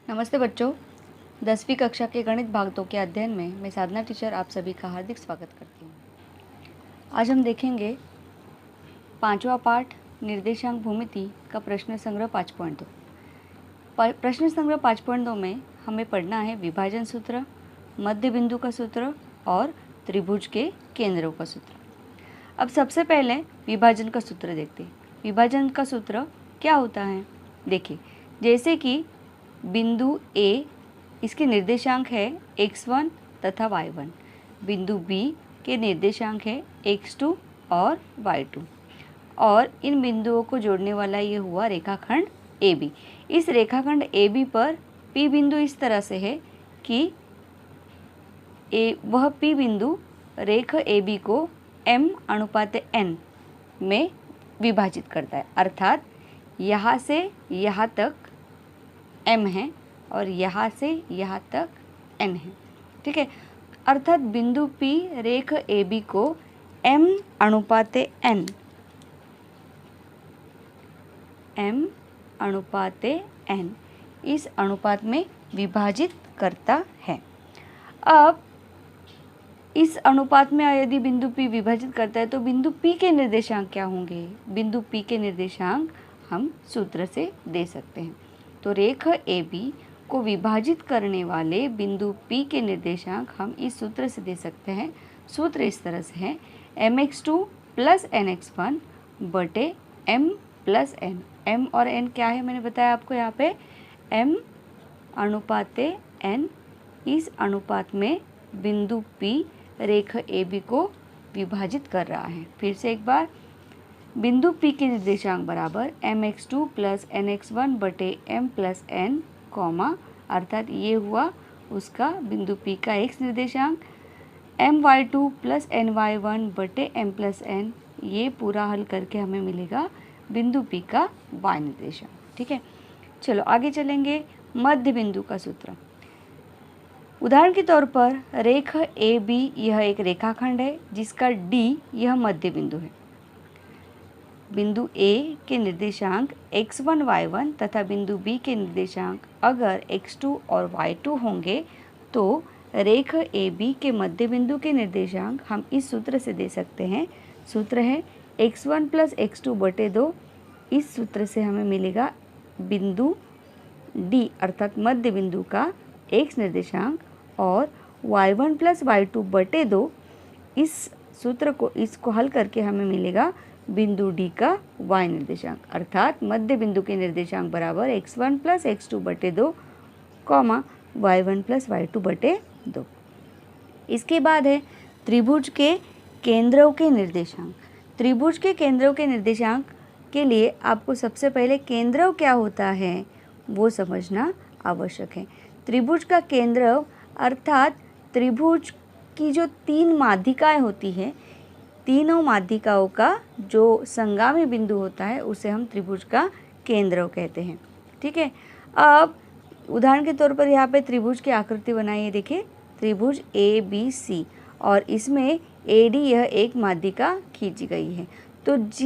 नमस्ते बच्चों, 10वीं कक्षा के गणित भाग 2 के अध्ययन में मैं साधना टीचर आप सभी का हार्दिक स्वागत करती हूँ। आज हम देखेंगे 5वां पाठ निर्देशांक भूमिति का प्रश्न संग्रह 5.2। प्रश्न संग्रह 5.2 में हमें पढ़ना है विभाजन सूत्र, मध्य बिंदु का सूत्र और त्रिभुज के केंद्रों का सूत्र। अब सबसे पहले विभाजन का सूत्र देखते हैं। विभाजन का सूत्र क्या होता है? देखिए, जैसे कि बिंदु A इसके निर्देशांक है x1 तथा y1, बिंदु B के निर्देशांक है x2 और y2 और इन बिंदुओं को जोड़ने वाला ये हुआ रेखाखंड AB। इस रेखाखंड AB पर P बिंदु इस तरह से है कि वह P बिंदु रेखा AB को m/n में विभाजित करता है, अर्थात यहाँ से यहाँ तक m है और यहाँ से यहाँ तक n है। ठीक है, अर्थात बिंदु P रेखा AB को m/n इस अनुपात में विभाजित करता है। अब इस अनुपात में यदि बिंदु P विभाजित करता है तो बिंदु P के निर्देशांक क्या होंगे? बिंदु P के निर्देशांक हम सूत्र से दे सकते हैं। तो रेखा AB को विभाजित करने वाले बिंदु P के निर्देशांक हम इस सूत्र से दे सकते हैं। सूत्र इस तरह से है mx2 प्लस nx1 बटे m प्लस n। m और n क्या है मैंने बताया आपको यहाँ पे, m/n। इस अनुपात में बिंदु P रेखा AB को विभाजित कर रहा है। फिर से एक बार, बिंदु P के निर्देशांक बराबर mx2 प्लस nx1 बटे m प्लस n, अर्थात ये हुआ उसका बिंदु P का x निर्देशांक, my2 प्लस ny1 बटे m प्लस n, ये पूरा हल करके हमें मिलेगा बिंदु P का y निर्देशांक। ठीक है, चलो आगे चलेंगे। मध्य बिंदु का सूत्र, उदाहरण के तौर पर रेखा AB यह एक रेखाखंड है जिसका D यह मध्य बिंदु है। बिंदु A के निर्देशांक x1 y1 तथा बिंदु B के निर्देशांक अगर x2 और y2 होंगे तो रेखा AB के मध्य बिंदु के निर्देशांक हम इस सूत्र से दे सकते हैं। सूत्र है x1 प्लस x2 बटे 2। इस सूत्र से हमें मिलेगा बिंदु D अर्थात मध्य बिंदु का x निर्देशांक और y1 प्लस y2 बटे 2। इस सूत्र को इसको हल करके हमें मिलेगा बिंदु D का y निर्देशांक, अर्थात मध्य बिंदु के निर्देशांक बराबर x1 प्लस x2 बटे 2, y1 प्लस y2 बटे 2। इसके बाद है त्रिभुज के केंद्रों के निर्देशांक। त्रिभुज के केंद्रों के निर्देशांक के लिए आपको सबसे पहले केंद्र क्या होता है वो समझना आवश्यक है। त्रिभुज का केंद्र अर्थात त्रिभुज की जो 3 माध्यिकाएं होती हैं, तीनों माध्यिकाओं का जो संगामी बिंदु होता है उसे हम त्रिभुज का केंद्र कहते हैं। ठीक है, अब उदाहरण के तौर पर यहाँ पे त्रिभुज की आकृति बनाइए। देखिए, त्रिभुज ABC और इसमें AD यह एक माध्यिका खींची गई है। तो G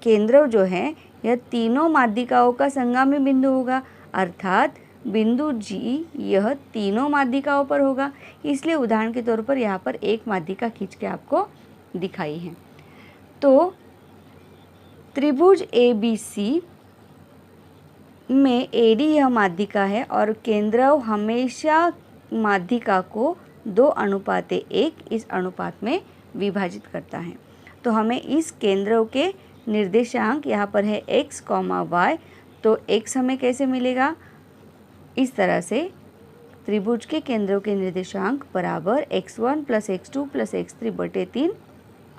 केंद्र जो है यह तीनों माध्यिकाओं का संगामी बिंदु होगा, अर्थात बिंदु G यह तीनों माध्यिकाओं पर होगा। इसलिए उदाहरण के तौर पर यहाँ पर एक माध्यिका खींच के आपको दिखाई है। तो त्रिभुज ABC में AD यह माध्यिका है और केंद्र हमेशा माध्यिका को 2:1 इस अनुपात में विभाजित करता है। तो हमें इस केंद्रों के निर्देशांक यहाँ पर है x, y। तो x हमें कैसे मिलेगा? इस तरह से त्रिभुज के केंद्रों के निर्देशांक बराबर x1 plus x2 plus x3 बटे 3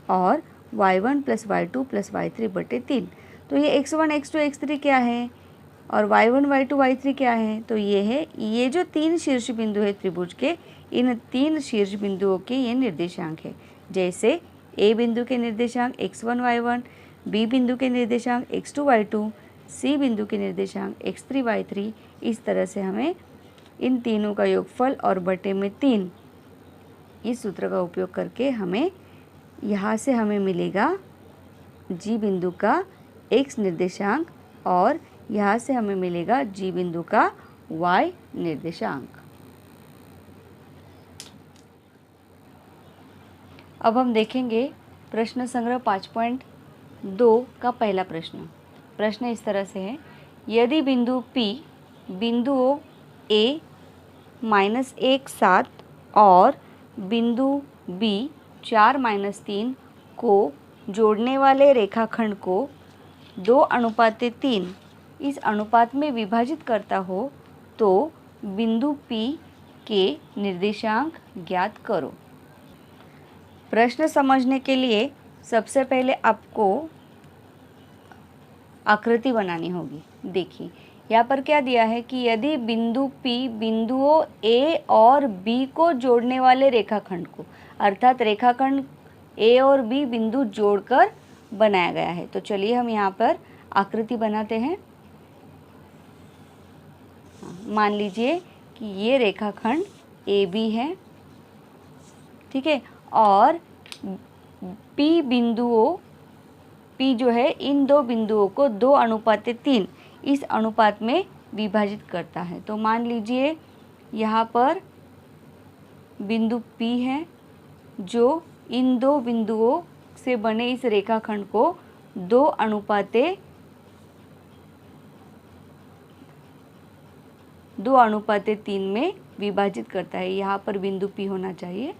और y1 plus y2 plus y3 बटे 3। तो ये x1 x2 x3 क्या है और y1 y2 y3 क्या है? तो ये है, ये जो 3 शीर्ष बिंदु है त्रिभुज के, इन 3 शीर्ष बिंदुओं के ये निर्देशांक है। जैसे A बिंदु के निर्देशांक x1 y1, B बिंदु के निर्देशांक x2 y2, C बिंदु के निर्देशांक x3 y3। इस तरह से हमें इन तीनों का योगफल और बटे में 3, इस सूत्र का उपयोग करके हमें यहाँ से हमें मिलेगा G बिंदु का x निर्देशांक और यहाँ से हमें मिलेगा G बिंदु का y निर्देशांक। अब हम देखेंगे प्रश्न संग्रह 5.2 का पहला प्रश्न। प्रश्न इस तरह से है, यदि बिंदु P बिंदुओं A -1 7 और बिंदु B 4 -3 को जोड़ने वाले रेखाखंड को 2:3 इस अनुपात में विभाजित करता हो तो बिंदु P के निर्देशांक ज्ञात करो। प्रश्न समझने के लिए सबसे पहले आपको आकृति बनानी होगी। देखिए यहाँ पर क्या दिया है कि यदि बिंदु P बिंदुओं A और B को जोड़ने वाले रेखाखंड को, अर्थात रेखाखंड A और B बिंदु जोड़कर बनाया गया है। तो चलिए हम यहाँ पर आकृति बनाते हैं। मान लीजिए कि ये रेखाखंड AB है, ठीक है, और P बिंदुओं, P जो है इन दो बिंदुओं को 2:3 इस अनुपात में विभाजित करता है। तो मान लीजिए यहाँ पर बिंदु P है जो इन दो बिंदुओं से बने इस रेखाखंड को 2:3 में विभाजित करता है। यहाँ पर बिंदु P होना चाहिए,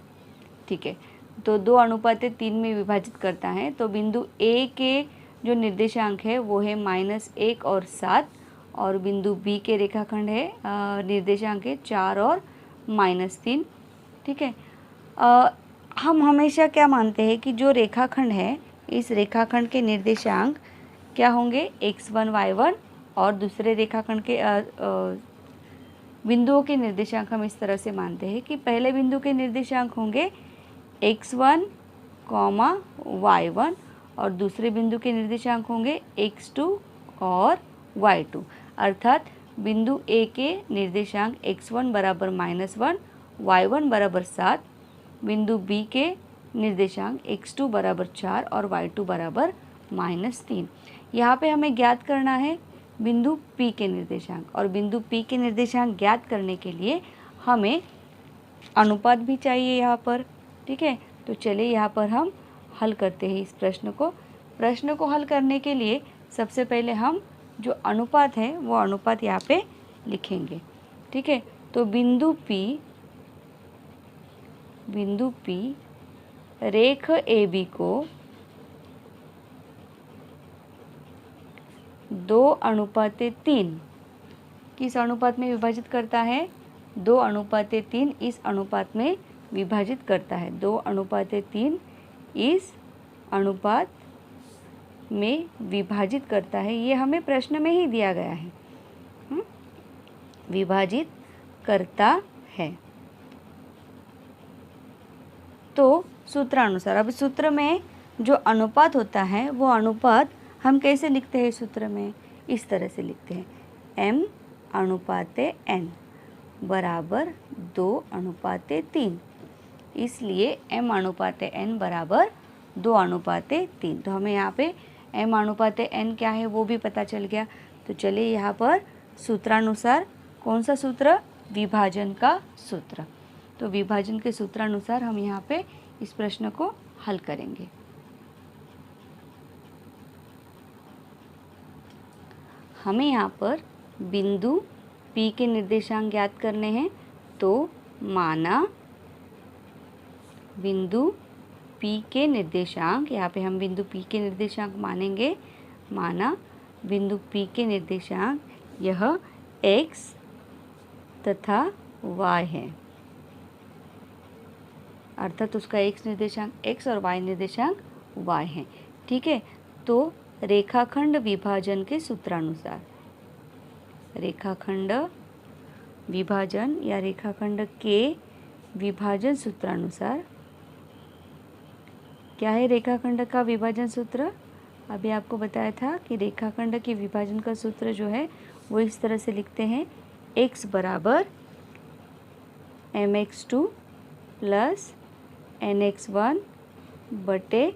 ठीक है। तो 2:3 में विभाजित करता है। तो बिंदु A के जो निर्देशांक है वो है -1 और 7 और बिंदु B के रेखाखंड है निर्देशांक है 4 और -3, ठीक है। हम हमेशा क्या मानते हैं कि जो रेखाखंड है इस रेखाखंड के निर्देशांक क्या होंगे, x1 y1, और दूसरे रेखाखंड के बिंदुओं के निर्देशांक हम इस तरह से मानते हैं कि पहले बिंदु के निर्देशांक होंगे x1, y1 और दूसरे बिंदु के निर्देशांक होंगे x2 और y2। अर्थात बिंदु A के निर्देशांक x1 बराबर -1, y1 बराबर 7, बिंदु B के निर्देशांक x2 बराबर 4 और y2 बराबर -3। यहाँ पे हमें ज्ञात करना है बिंदु P के निर्देशांक, और बिंदु P के निर्देशांक ज्ञात करने के लिए हमें अनुपात भी चाहिए यहाँ पर, ठीक है। तो चलिए यहाँ पर हम हल करते हैं इस प्रश्न को। प्रश्न को हल करने के लिए सबसे पहले हम जो अनुपात है वो अनुपात यहाँ पे लिखेंगे, ठीक है। तो बिंदु P रेख AB को 2:3 किस अनुपात में विभाजित करता है, 2:3 इस अनुपात में विभाजित करता है। 2:3 इस अनुपात में विभाजित करता है, ये हमें प्रश्न में ही दिया गया है, विभाजित करता है। तो सूत्रानुसार, अब सूत्र में जो अनुपात होता है वो अनुपात हम कैसे लिखते हैं, सूत्र में इस तरह से लिखते हैं, m/n बराबर 2:3, इसलिए m/n बराबर 2:3। तो हमें यहाँ पे m/n क्या है वो भी पता चल गया। तो चलिए यहाँ पर सूत्रानुसार, कौन सा सूत्र, विभाजन का सूत्र। तो विभाजन के सूत्रानुसार हम यहाँ पे इस प्रश्न को हल करेंगे। हमें यहाँ पर बिंदु P के निर्देशांक ज्ञात करने हैं। तो माना बिंदु P के निर्देशांक, यहाँ पे हम बिंदु P के निर्देशांक मानेंगे, माना बिंदु P के निर्देशांक यह x तथा y है, अर्थात उसका x निर्देशांक x और y निर्देशांक y है, ठीक है। तो रेखाखंड विभाजन के सूत्रानुसार, रेखाखंड विभाजन या रेखाखंड के विभाजन सूत्रानुसार, क्या है रेखाखंड का विभाजन सूत्र, अभी आपको बताया था कि रेखाखंड के विभाजन का सूत्र जो है वो इस तरह से लिखते हैं, x बराबर mx2 प्लस nx1 बटे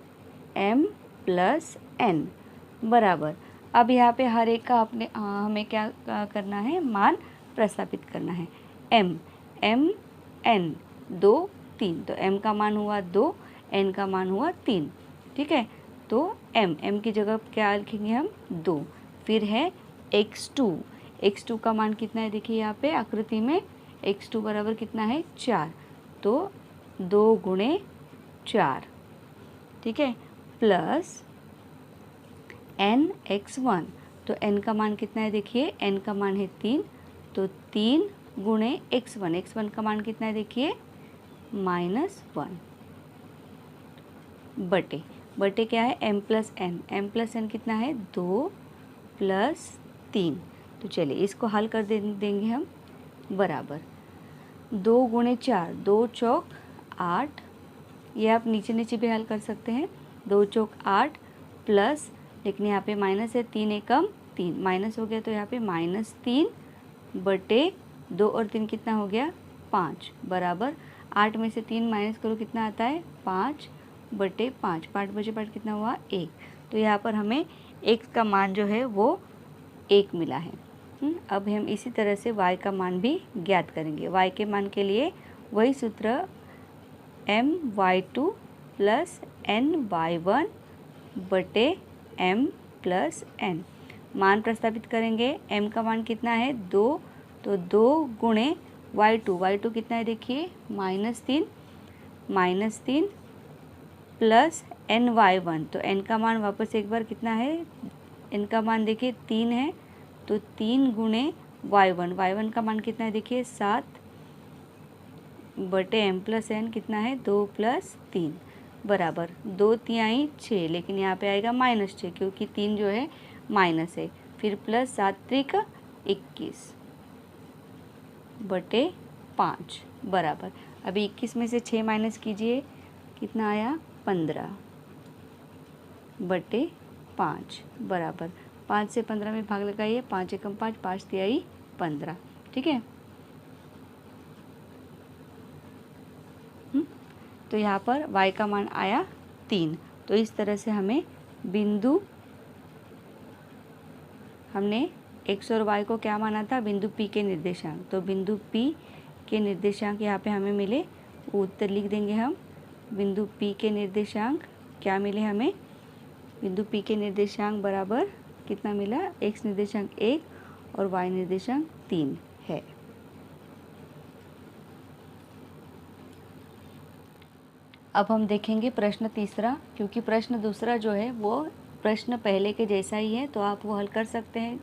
m प्लस n बराबर, अब यहाँ पे हर एक का अपने हमें क्या करना है, मान प्रस्तापित करना है। m n 2 3, तो m का मान हुआ 2, n का मान हुआ 3, ठीक है। तो m की जगह क्या लिखेंगे हम, 2। फिर है x2 का मान कितना है, देखिए यहाँ पे आकृति में x2 बराबर कितना है, 4, तो 2 गुणे 4, ठीक है, प्लस nx1, तो n का मान कितना है, देखिए n का मान है 3, तो 3 गुणे x1 का मान कितना है, देखिए -1, बटे क्या है, m प्लस n कितना है, 2 प्लस 3। तो चलिए इसको हल कर देंगे हम, बराबर 2 गुणे 4, 2 चौक 8, ये आप नीचे नीचे भी हल कर सकते हैं, 2 चौक 8 प्लस, लेकिन यहाँ पे माइनस है, 3 एकम 3, माइनस हो गया, तो यहाँ पे -3 बटे 2 और 3 कितना हो गया, 5, बराबर 8 में से 3 माइनस करो कितना आता है, 5 बटे 5, 5 बचे 5 कितना हुआ, 1। तो यहाँ पर हमें x का मान जो है वो 1 मिला है। अब हम इसी तरह से y का मान भी ज्ञात करेंगे। y के मान के लिए वही सूत्र my2 प्लस ny1 बटे m प्लस n, मान प्रस्तावित करेंगे। m का मान कितना है, 2, तो 2 गुणे y2 कितना है, देखिए -3 प्लस ny1, तो n का मान वापस एक बार कितना है, n का मान देखिए 3 है, तो 3 गुणे y1 का मान कितना है, देखिए 7 बटे m प्लस n कितना है, 2 प्लस 3, बराबर 2 तिहाई 6, लेकिन यहाँ पे आएगा -6 क्योंकि 3 जो है माइनस है, फिर प्लस 7 त्रिक 21 बटे 5, बराबर अभी 21 में से 6 माइनस कीजिए, कितना आया, 15 बटे 5, बराबर 5 से 15 में भाग लगाइए, 5 एकम 5, 5 तिहाई 15, ठीक है। तो यहाँ पर y का मान आया 3। तो इस तरह से हमें बिंदु, हमने x और y को क्या माना था, बिंदु P के निर्देशांक, तो बिंदु P के निर्देशांक यहाँ पे हमें मिले, उत्तर लिख देंगे हम। बिंदु P के निर्देशांक क्या मिले हमें, बिंदु P के निर्देशांक बराबर कितना मिला, x निर्देशांक 1 और y निर्देशांक 3 है। अब हम देखेंगे प्रश्न तीसरा, क्योंकि प्रश्न दूसरा जो है वो प्रश्न पहले के जैसा ही है, तो आप वो हल कर सकते हैं।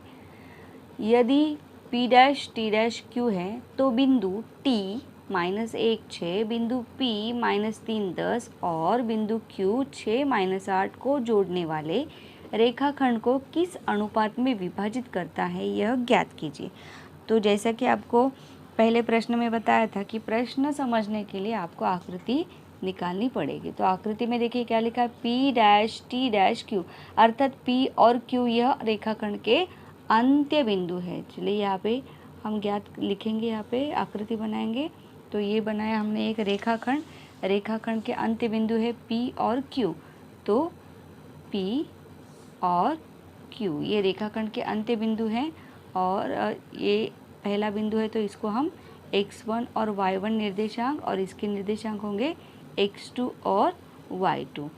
यदि P dash T dash Q है, तो बिंदु T -1 6, बिंदु P -3 10 और बिंदु Q 6 -8 को जोड़ने वाले रेखाखंड को किस अनुपात में विभाजित करता है, यह ज्ञात कीजिए। तो जैसा कि आपको पहले प्रश्न में बताया था कि प्रश्न समझने के लिए आपको आकृति निकालनी पड़ेगी। तो आकृति में देखिए क्या लिखा है, P dash T dash Q, अर्थात P और Q यह रेखाखंड के अंत्य बिंदु है। चलिए यहाँ पे हम ज्ञात लिखेंगे, यहाँ पे आकृति बनाएंगे। तो ये बनाया हमने एक रेखाखंड के अंत्य बिंदु है P और Q, तो P और Q ये रेखाखंड के अंत्य बिंदु हैं, और ये पहला बिंदु है, तो इसको हम x1 और y1 निर्देशांक, और इसके निर्देशांक होंगे x2 और y2,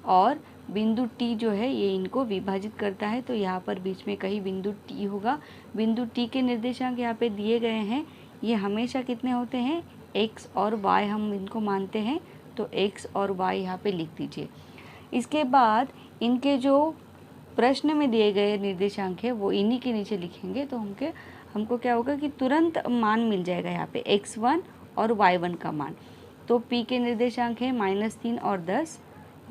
और बिंदु T जो है ये इनको विभाजित करता है, तो यहाँ पर बीच में कहीं बिंदु T होगा। बिंदु T के निर्देशांक यहाँ पे दिए गए हैं, ये हमेशा कितने होते हैं, x और y हम इनको मानते हैं, तो x और y यहाँ पे लिख दीजिए। इसके बाद इनके जो प्रश्न में दिए गए निर्देशांक है वो इन्हीं के नीचे लिखेंगे, तो हमको क्या होगा कि तुरंत मान मिल जाएगा यहाँ पे x1 और y1 का मान। तो P के निर्देशांक है -3 और 10,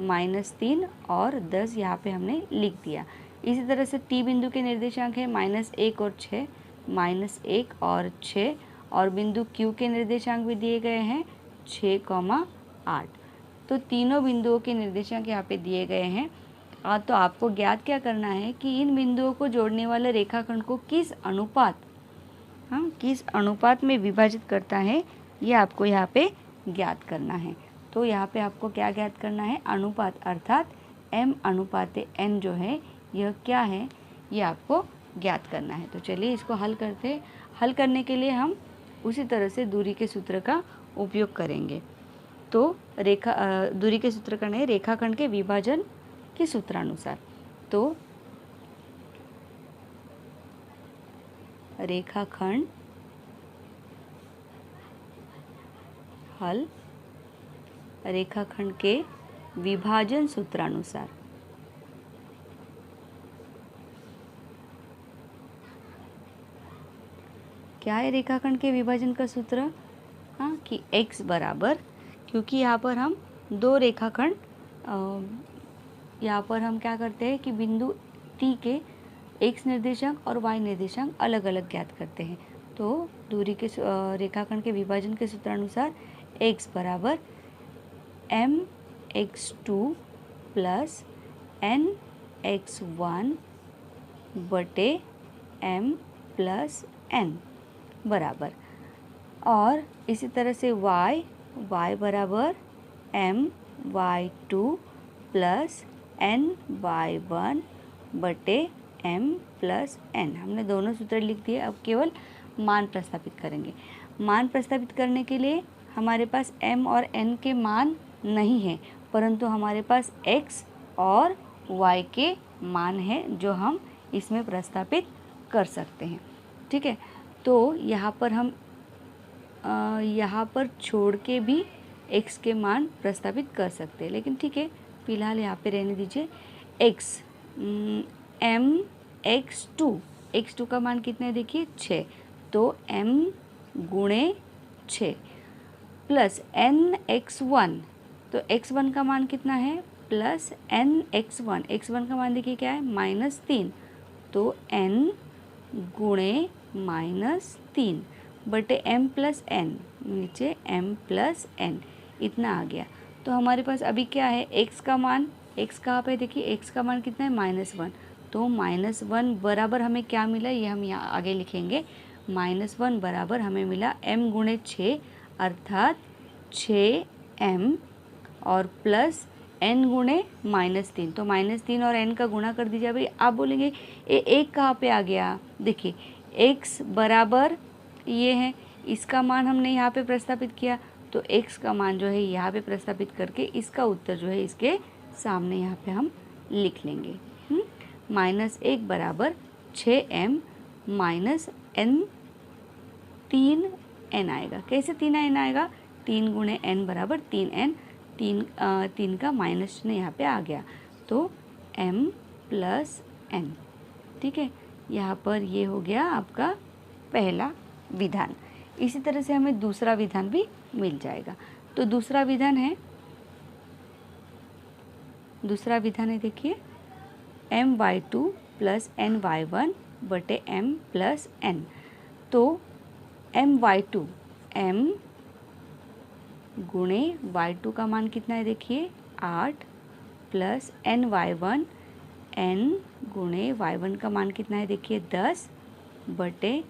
-3 और 10 यहाँ पे हमने लिख दिया। इसी तरह से T बिंदु के निर्देशांक है -1 और 6, -1 और 6, और बिंदु Q के निर्देशांक भी दिए गए हैं 6,8। तो तीनों बिंदुओं के निर्देशांक यहाँ पे दिए गए हैं। तो आपको ज्ञात क्या करना है कि इन बिंदुओं को जोड़ने वाले रेखाखंड को किस अनुपात में विभाजित करता है, ये आपको यहाँ पे ज्ञात करना है। तो यहाँ पे आपको क्या ज्ञात करना है, अनुपात, अर्थात m अनुपात n जो है यह क्या है, ये आपको ज्ञात करना है। तो चलिए इसको हल करते हैं। हल करने के लिए हम उसी तरह से दूरी के सूत्र का उपयोग करेंगे। तो दूरी के सूत्र का नहीं, रेखाखंड के विभाजन के सूत्रानुसार। तो रेखाखंड हल रेखाखंड के विभाजन सूत्रानुसार। क्या है रेखाखंड के विभाजन का सूत्र? हाँ, कि x बराबर, क्योंकि यहाँ पर हम दो रेखाखंड, यहाँ पर हम क्या करते हैं कि बिंदु T के x निर्देशांक और y निर्देशांक अलग अलग ज्ञात करते हैं। तो दूरी के रेखाखंड के विभाजन के सूत्रानुसार x बराबर mx2 प्लस nx1 बटे m प्लस n बराबर, और इसी तरह से y बराबर my2 प्लस ny1 बटे m प्लस n। हमने दोनों सूत्र लिख दिए। अब केवल मान प्रस्तापित करेंगे। मान प्रस्तापित करने के लिए हमारे पास m और n के मान नहीं है, परंतु हमारे पास x और y के मान हैं जो हम इसमें प्रस्तापित कर सकते हैं। ठीक है, तो यहाँ पर हम यहाँ पर छोड़ के भी x के मान प्रस्तापित कर सकते हैं, लेकिन ठीक है फिलहाल यहाँ पे रहने दीजिए। x x2 का मान कितना है देखिए 6, तो m गुणे 6 प्लस nx1, तो x1 का मान कितना है प्लस nx1 का मान देखिए क्या है -3, तो n गुणे -3 बटे m प्लस n, नीचे m प्लस n, इतना आ गया। तो हमारे पास अभी क्या है, x का मान, x कहाँ पे देखिए, x का मान कितना है -1, तो -1 बराबर हमें क्या मिला ये हम यहाँ आगे लिखेंगे। -1 बराबर हमें मिला m गुणे 6 अर्थात 6m और प्लस n गुणे -3, तो -3 और n का गुणा कर दीजिए। भाई आप बोलेंगे ये एक कहाँ पे आ गया, देखिए x बराबर ये है, इसका मान हमने यहाँ पे प्रस्तापित किया, तो x का मान जो है यहाँ पे प्रस्तापित करके इसका उत्तर जो है इसके सामने यहाँ पे हम लिख लेंगे। -1 बराबर 6m माइनस n 3n आएगा। कैसे 3n आएगा, 3 गुणे n बराबर 3n, 3 का माइनस चिन्ह यहाँ पे आ गया, तो m प्लस n। ठीक है, यहाँ पर ये हो गया आपका पहला विधान। इसी तरह से हमें दूसरा विधान भी मिल जाएगा। तो दूसरा विधान है देखिए my2 प्लस ny1 बटे m प्लस n। तो my2 m गुणे y2 का मान कितना है देखिए 8 प्लस ny1 n गुणे y1 का मान कितना है देखिए 10 बटे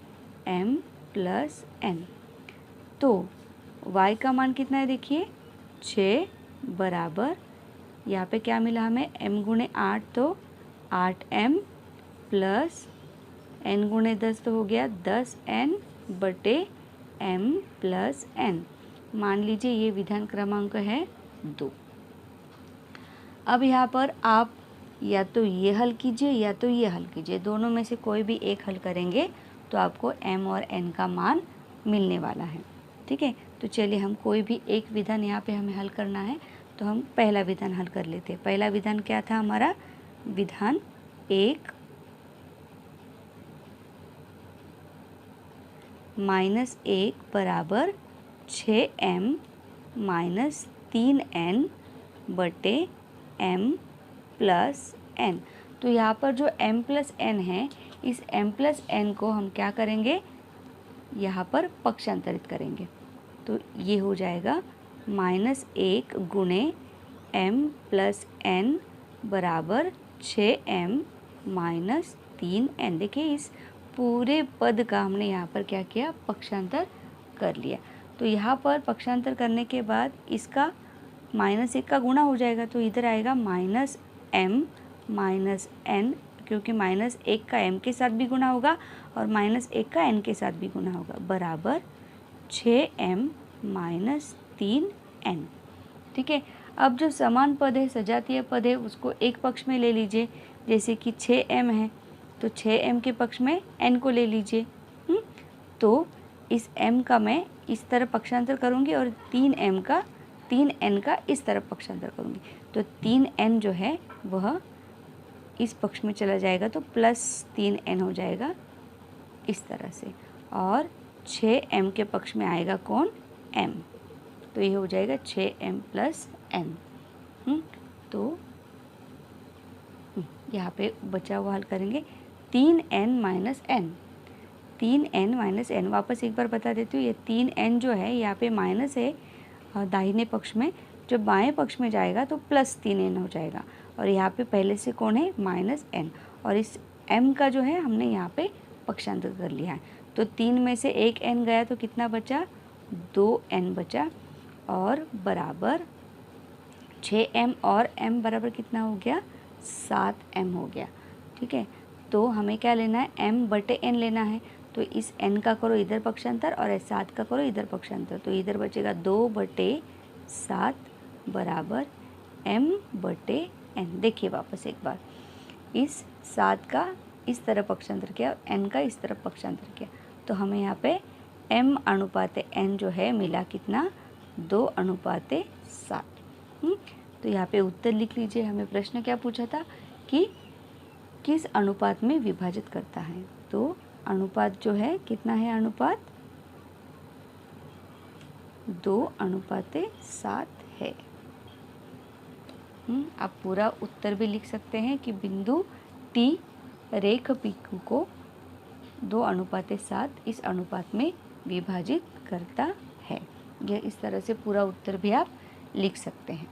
m प्लस n। तो y का मान कितना है देखिए 6 बराबर, यहाँ पे क्या मिला हमें m गुणे 8, तो 8m प्लस n गुणे 10 तो हो गया 10n बटे m प्लस n। मान लीजिए ये विधान क्रमांक है 2। अब यहाँ पर आप या तो ये हल कीजिए या तो ये हल कीजिए, दोनों में से कोई भी एक हल करेंगे तो आपको m और n का मान मिलने वाला है। ठीक है, तो चलिए हम कोई भी एक विधान यहाँ पे हमें हल करना है, तो हम पहला विधान हल कर लेते हैं। पहला विधान क्या था हमारा, विधान 1 -1 बराबर 6m माइनस 3n बटे m प्लस n। तो यहाँ पर जो m प्लस n है, इस m प्लस n को हम क्या करेंगे, यहाँ पर पक्षांतरित करेंगे, तो ये हो जाएगा -1 गुणे m प्लस n बराबर 6m माइनस 3n। देखिए इस पूरे पद का हमने यहाँ पर क्या किया, पक्षांतर कर लिया। तो यहाँ पर पक्षांतर करने के बाद इसका -1 का गुणा हो जाएगा, तो इधर आएगा -m माइनस n क्योंकि -1 का m के साथ भी गुना होगा और -1 का n के साथ भी गुना होगा, बराबर 6m - 3n। ठीक है, अब जो समान पद है, सजातीय पद है, उसको एक पक्ष में ले लीजिए। जैसे कि 6m है तो 6m के पक्ष में n को ले लीजिए। तो इस m का मैं इस तरफ पक्षांतर करूँगी और 3n का इस तरफ पक्षांतर करूँगी। तो 3n जो है वह इस पक्ष में चला जाएगा तो +3n हो जाएगा इस तरह से, और 6m के पक्ष में आएगा कौन, m, तो ये हो जाएगा 6m + n। तो यहाँ पे बचा हुआ हल करेंगे 3n - n, 3n - n, वापस एक बार बता देती हूँ, ये 3n जो है यहाँ पे माइनस है दाहिने पक्ष में, जब बाएं पक्ष में जाएगा तो +3n हो जाएगा, और यहाँ पे पहले से कौन है, -n, और इस m का जो है हमने यहाँ पे पक्षांतर कर लिया है। तो 3 में से एक n गया तो कितना बचा, 2n बचा, और बराबर 6m और m बराबर कितना हो गया, 7m हो गया। ठीक है, तो हमें क्या लेना है, m/n लेना है। तो इस n का करो इधर पक्षांतर और 7 का करो इधर पक्षांतर, तो इधर बचेगा 2/7 बराबर m/n। देखिए वापस एक बार, इस 7 का इस तरफ पक्षांतर किया और n का इस तरफ पक्षांतर किया, तो हमें यहाँ पे m/n जो है मिला कितना, 2/7। तो यहाँ पे उत्तर लिख लीजिए। हमें प्रश्न क्या पूछा था कि किस अनुपात में विभाजित करता है, तो अनुपात जो है कितना है, अनुपात 2/7 है। आप पूरा उत्तर भी लिख सकते हैं कि बिंदु T रेख PQ को 2/7 इस अनुपात में विभाजित करता है। यह इस तरह से पूरा उत्तर भी आप लिख सकते हैं।